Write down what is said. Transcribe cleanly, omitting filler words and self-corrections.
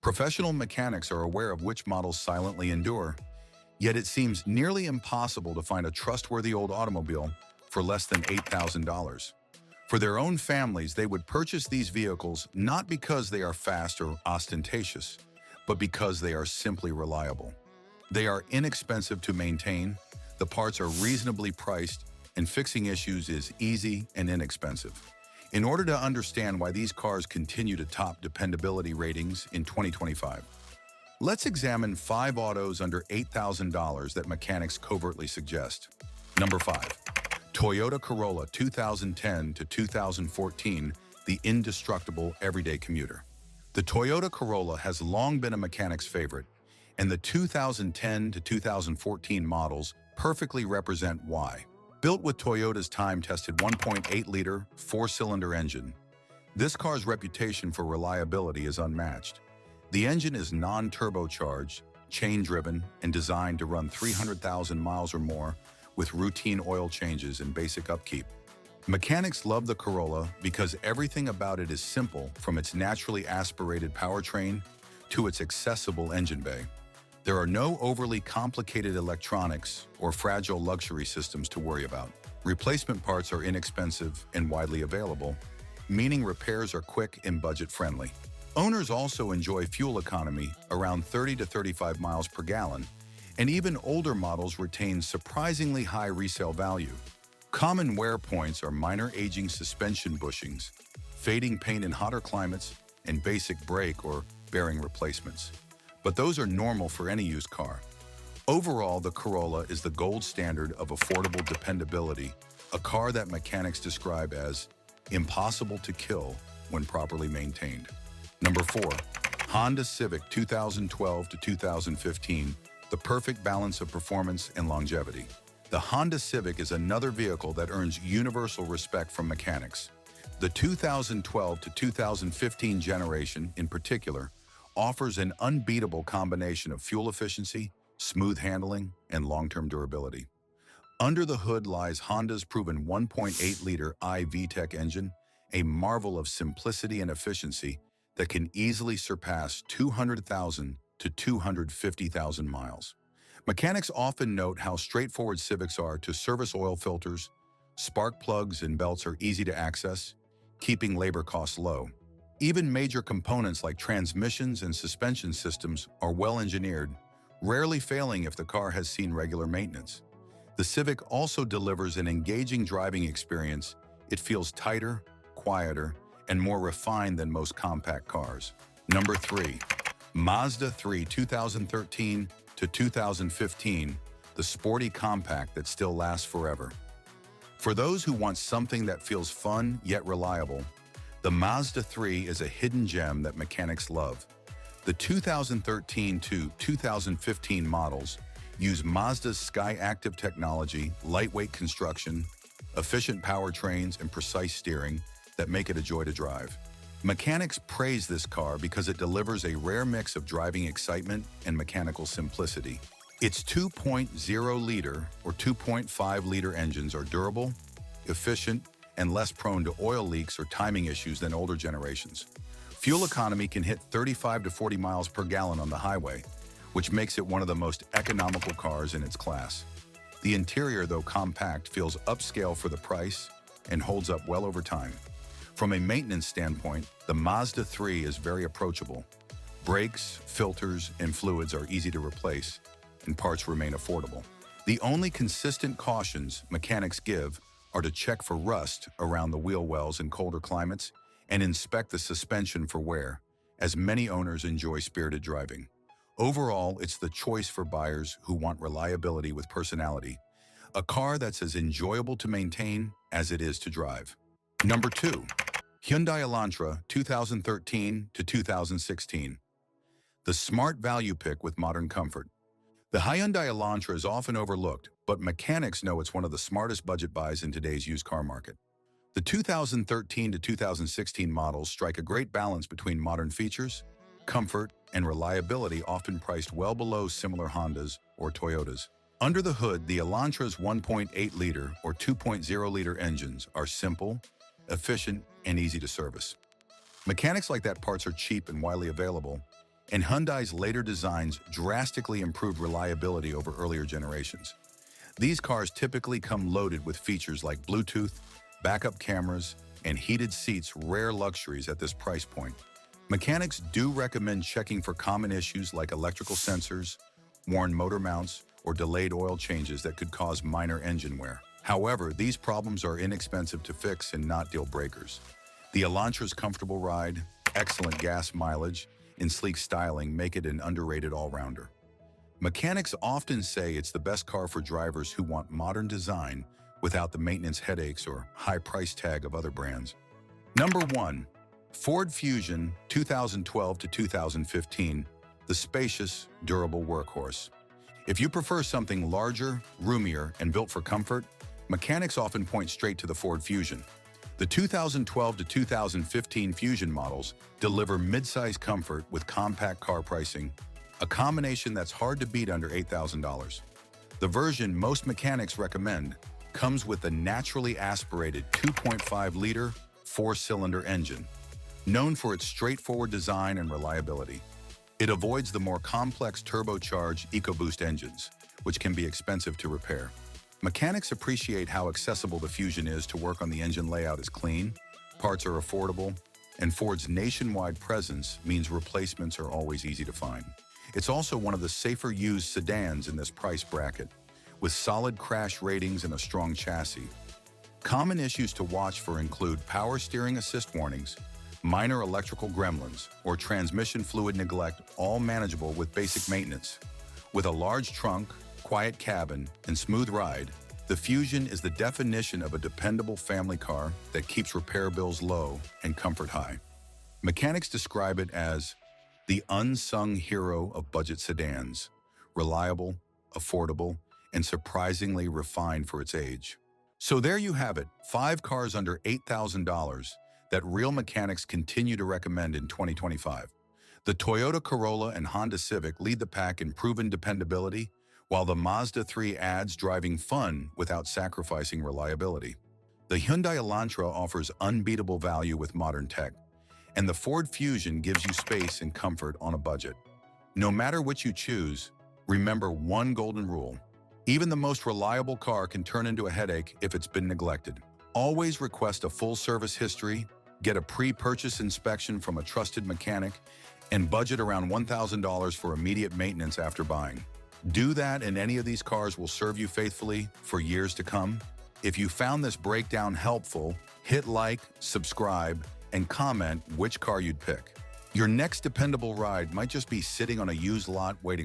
Professional mechanics are aware of which models silently endure, yet it seems nearly impossible to find a trustworthy old automobile for less than $8,000. For their own families, they would purchase these vehicles not because they are fast or ostentatious, but because they are simply reliable. They are inexpensive to maintain, the parts are reasonably priced, and fixing issues is easy and inexpensive. In order to understand why these cars continue to top dependability ratings in 2025, let's examine 5 autos under $8,000 that mechanics covertly suggest. Number 5. Toyota Corolla 2010 to 2014, the indestructible everyday commuter. The Toyota Corolla has long been a mechanic's favorite, and the 2010 to 2014 models perfectly represent why. Built with Toyota's time-tested 1.8-liter four-cylinder engine, this car's reputation for reliability is unmatched. The engine is non-turbocharged, chain-driven, and designed to run 300,000 miles or more with routine oil changes and basic upkeep. Mechanics love the Corolla because everything about it is simple, from its naturally aspirated powertrain to its accessible engine bay. There are no overly complicated electronics or fragile luxury systems to worry about. Replacement parts are inexpensive and widely available, meaning repairs are quick and budget-friendly. Owners also enjoy fuel economy around 30 to 35 miles per gallon, and even older models retain surprisingly high resale value. Common wear points are minor aging suspension bushings, fading paint in hotter climates, and basic brake or bearing replacements. But those are normal for any used car. Overall, the Corolla is the gold standard of affordable dependability, a car that mechanics describe as impossible to kill when properly maintained. Number 4. Honda Civic 2012 to 2015, the perfect balance of performance and longevity. The Honda Civic is another vehicle that earns universal respect from mechanics. The 2012 to 2015 generation, in particular, offers an unbeatable combination of fuel efficiency, smooth handling, and long-term durability. Under the hood lies Honda's proven 1.8-liter VTEC engine, a marvel of simplicity and efficiency that can easily surpass 200,000 to 250,000 miles. Mechanics often note how straightforward Civics are to service. Oil filters, spark plugs, and belts are easy to access, keeping labor costs low. Even major components like transmissions and suspension systems are well engineered, rarely failing if the car has seen regular maintenance. The Civic also delivers an engaging driving experience. It feels tighter, quieter, and more refined than most compact cars. Number 3. Mazda 3 2013 to 2015, the sporty compact that still lasts forever. For those who want something that feels fun yet reliable, the Mazda 3 is a hidden gem that mechanics love. The 2013 to 2015 models use Mazda's Sky-Active technology, lightweight construction, efficient powertrains, and precise steering that make it a joy to drive. Mechanics praise this car because it delivers a rare mix of driving excitement and mechanical simplicity. Its 2.0-liter or 2.5-liter engines are durable, efficient, and less prone to oil leaks or timing issues than older generations. Fuel economy can hit 35 to 40 miles per gallon on the highway, which makes it one of the most economical cars in its class. The interior, though compact, feels upscale for the price and holds up well over time. From a maintenance standpoint, the Mazda 3 is very approachable. Brakes, filters, and fluids are easy to replace, and parts remain affordable. The only consistent cautions mechanics give are to check for rust around the wheel wells in colder climates and inspect the suspension for wear, as many owners enjoy spirited driving. Overall, it's the choice for buyers who want reliability with personality, a car that's as enjoyable to maintain as it is to drive. Number 2. Hyundai Elantra 2013 to 2016, the smart value pick with modern comfort. The Hyundai Elantra is often overlooked, but mechanics know it's one of the smartest budget buys in today's used car market. The 2013 to 2016 models strike a great balance between modern features, comfort, and reliability, often priced well below similar Hondas or Toyotas. Under the hood, the Elantra's 1.8-liter or 2.0-liter engines are simple, efficient, and easy to service. Mechanics like that parts are cheap and widely available, and Hyundai's later designs drastically improved reliability over earlier generations. These cars typically come loaded with features like Bluetooth, backup cameras, and heated seats, rare luxuries at this price point. Mechanics do recommend checking for common issues like electrical sensors, worn motor mounts, or delayed oil changes that could cause minor engine wear. However, these problems are inexpensive to fix and not deal breakers. The Elantra's comfortable ride, excellent gas mileage, and sleek styling make it an underrated all-rounder. Mechanics often say it's the best car for drivers who want modern design without the maintenance headaches or high price tag of other brands. Number 1. Ford Fusion 2012 to 2015, the spacious, durable workhorse. If you prefer something larger, roomier, and built for comfort, mechanics often point straight to the Ford Fusion. The 2012 to 2015 Fusion models deliver mid-size comfort with compact car pricing, a combination that's hard to beat under $8,000. The version most mechanics recommend comes with a naturally aspirated 2.5-liter, 4-cylinder engine, known for its straightforward design and reliability. It avoids the more complex turbocharged EcoBoost engines, which can be expensive to repair. Mechanics appreciate how accessible the Fusion is to work on. The engine layout is clean, parts are affordable, and Ford's nationwide presence means replacements are always easy to find. It's also one of the safer used sedans in this price bracket, with solid crash ratings and a strong chassis. Common issues to watch for include power steering assist warnings, minor electrical gremlins, or transmission fluid neglect, all manageable with basic maintenance. With a large trunk, quiet cabin, and smooth ride, the Fusion is the definition of a dependable family car that keeps repair bills low and comfort high. Mechanics describe it as the unsung hero of budget sedans, reliable, affordable, and surprisingly refined for its age. So there you have it, 5 cars under $8,000 that real mechanics continue to recommend in 2025. The Toyota Corolla and Honda Civic lead the pack in proven dependability, while the Mazda 3 adds driving fun without sacrificing reliability. The Hyundai Elantra offers unbeatable value with modern tech, and the Ford Fusion gives you space and comfort on a budget. No matter which you choose, remember one golden rule: even the most reliable car can turn into a headache if it's been neglected. Always request a full service history, get a pre-purchase inspection from a trusted mechanic, and budget around $1,000 for immediate maintenance after buying. Do that, and any of these cars will serve you faithfully for years to come. If you found this breakdown helpful, hit like, subscribe, and comment which car you'd pick. Your next dependable ride might just be sitting on a used lot waiting